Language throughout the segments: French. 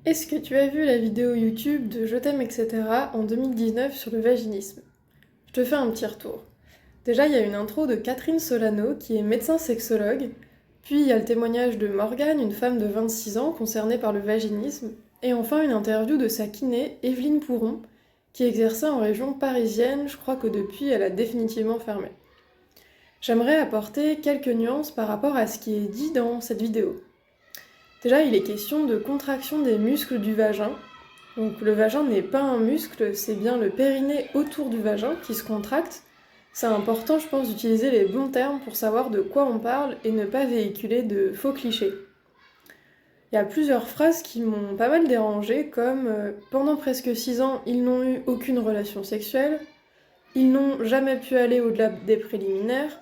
Est-ce que tu as vu la vidéo YouTube de Je t'aime, etc. en 2019 sur le vaginisme? Je te fais un petit retour. Déjà, il y a une intro de Catherine Solano, qui est médecin sexologue, puis il y a le témoignage de Morgane, une femme de 26 ans concernée par le vaginisme, et enfin une interview de sa kiné, Evelyne Pouron, qui exerçait en région parisienne, je crois que depuis elle a définitivement fermé. J'aimerais apporter quelques nuances par rapport à ce qui est dit dans cette vidéo. Déjà, il est question de contraction des muscles du vagin. Donc le vagin n'est pas un muscle, c'est bien le périnée autour du vagin qui se contracte. C'est important, je pense, d'utiliser les bons termes pour savoir de quoi on parle et ne pas véhiculer de faux clichés. Il y a plusieurs phrases qui m'ont pas mal dérangée, comme pendant presque 6 ans, ils n'ont eu aucune relation sexuelle, ils n'ont jamais pu aller au-delà des préliminaires,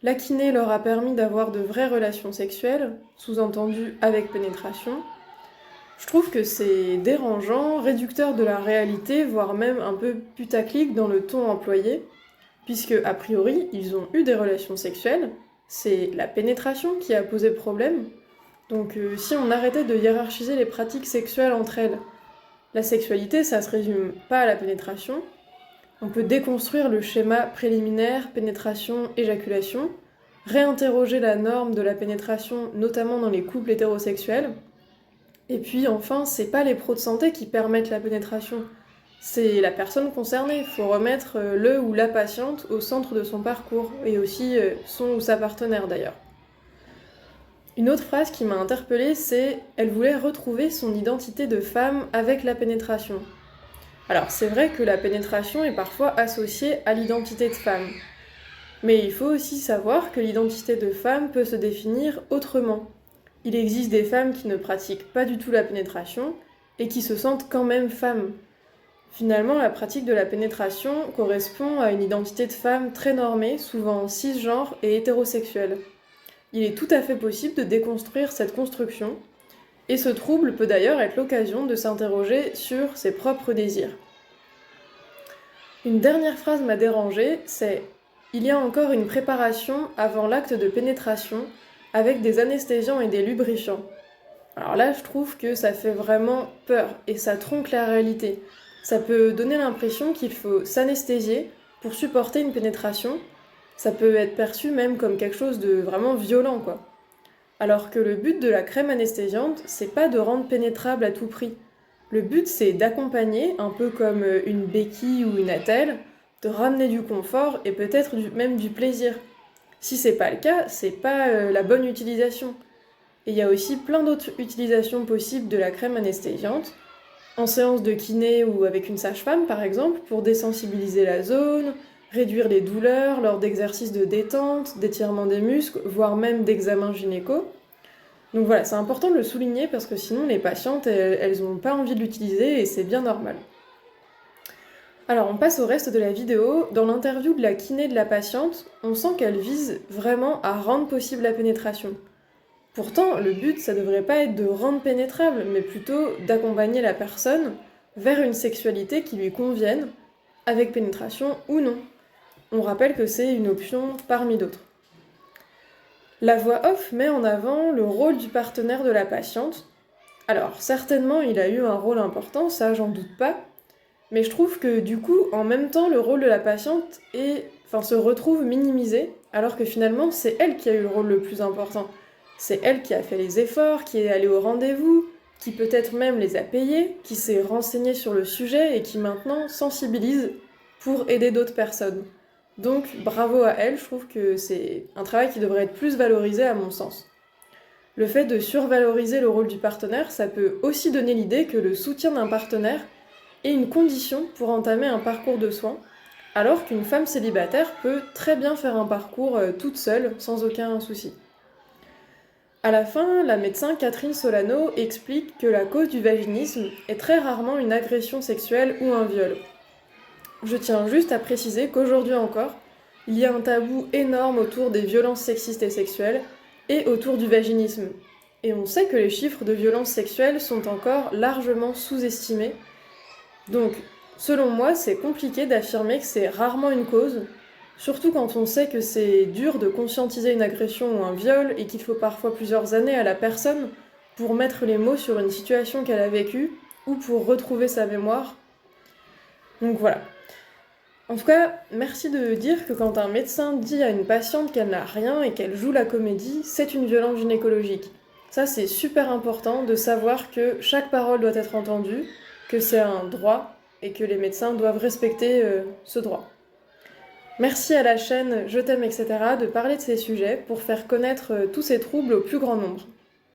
la kiné leur a permis d'avoir de vraies relations sexuelles, sous-entendu avec pénétration. Je trouve que c'est dérangeant, réducteur de la réalité, voire même un peu putaclic dans le ton employé, puisque a priori ils ont eu des relations sexuelles, c'est la pénétration qui a posé problème. Donc si on arrêtait de hiérarchiser les pratiques sexuelles entre elles, la sexualité ça se résume pas à la pénétration, on peut déconstruire le schéma préliminaire, pénétration, éjaculation, réinterroger la norme de la pénétration, notamment dans les couples hétérosexuels. Et puis enfin, c'est pas les pros de santé qui permettent la pénétration, c'est la personne concernée. Il faut remettre le ou la patiente au centre de son parcours, et aussi son ou sa partenaire d'ailleurs. Une autre phrase qui m'a interpellée, c'est « Elle voulait retrouver son identité de femme avec la pénétration ». Alors c'est vrai que la pénétration est parfois associée à l'identité de femme. Mais il faut aussi savoir que l'identité de femme peut se définir autrement. Il existe des femmes qui ne pratiquent pas du tout la pénétration et qui se sentent quand même femmes. Finalement, la pratique de la pénétration correspond à une identité de femme très normée, souvent cisgenre et hétérosexuelle. Il est tout à fait possible de déconstruire cette construction, et ce trouble peut d'ailleurs être l'occasion de s'interroger sur ses propres désirs. Une dernière phrase m'a dérangée, c'est « Il y a encore une préparation avant l'acte de pénétration avec des anesthésiants et des lubrifiants ». Alors là, je trouve que ça fait vraiment peur et ça tronque la réalité. Ça peut donner l'impression qu'il faut s'anesthésier pour supporter une pénétration. Ça peut être perçu même comme quelque chose de vraiment violent, quoi. Alors que le but de la crème anesthésiante, c'est pas de rendre pénétrable à tout prix. Le but, c'est d'accompagner, un peu comme une béquille ou une attelle, de ramener du confort et peut-être même du plaisir. Si c'est pas le cas, c'est pas la bonne utilisation. Et il y a aussi plein d'autres utilisations possibles de la crème anesthésiante, en séance de kiné ou avec une sage-femme par exemple, pour désensibiliser la zone, réduire les douleurs lors d'exercices de détente, d'étirement des muscles, voire même d'examens gynéco. Donc voilà, c'est important de le souligner parce que sinon les patientes, elles n'ont pas envie de l'utiliser et c'est bien normal. Alors on passe au reste de la vidéo. Dans l'interview de la kiné de la patiente, on sent qu'elle vise vraiment à rendre possible la pénétration. Pourtant, le but, ça devrait pas être de rendre pénétrable, mais plutôt d'accompagner la personne vers une sexualité qui lui convienne, avec pénétration ou non. On rappelle que c'est une option parmi d'autres. La voix off met en avant le rôle du partenaire de la patiente. Alors, certainement, il a eu un rôle important, ça j'en doute pas, mais je trouve que du coup, en même temps, le rôle de la patiente se retrouve minimisé, alors que finalement, c'est elle qui a eu le rôle le plus important. C'est elle qui a fait les efforts, qui est allée au rendez-vous, qui peut-être même les a payés, qui s'est renseignée sur le sujet et qui maintenant sensibilise pour aider d'autres personnes. Donc bravo à elle, je trouve que c'est un travail qui devrait être plus valorisé à mon sens. Le fait de survaloriser le rôle du partenaire, ça peut aussi donner l'idée que le soutien d'un partenaire est une condition pour entamer un parcours de soins, alors qu'une femme célibataire peut très bien faire un parcours toute seule, sans aucun souci. À la fin, la médecin Catherine Solano explique que la cause du vaginisme est très rarement une agression sexuelle ou un viol. Je tiens juste à préciser qu'aujourd'hui encore, il y a un tabou énorme autour des violences sexistes et sexuelles et autour du vaginisme. Et on sait que les chiffres de violences sexuelles sont encore largement sous-estimés. Donc, selon moi, c'est compliqué d'affirmer que c'est rarement une cause, surtout quand on sait que c'est dur de conscientiser une agression ou un viol et qu'il faut parfois plusieurs années à la personne pour mettre les mots sur une situation qu'elle a vécue ou pour retrouver sa mémoire. Donc voilà. En tout cas, merci de dire que quand un médecin dit à une patiente qu'elle n'a rien et qu'elle joue la comédie, c'est une violence gynécologique. Ça, c'est super important de savoir que chaque parole doit être entendue, que c'est un droit et que les médecins doivent respecter ce droit. Merci à la chaîne Je t'aime, etc. de parler de ces sujets pour faire connaître tous ces troubles au plus grand nombre.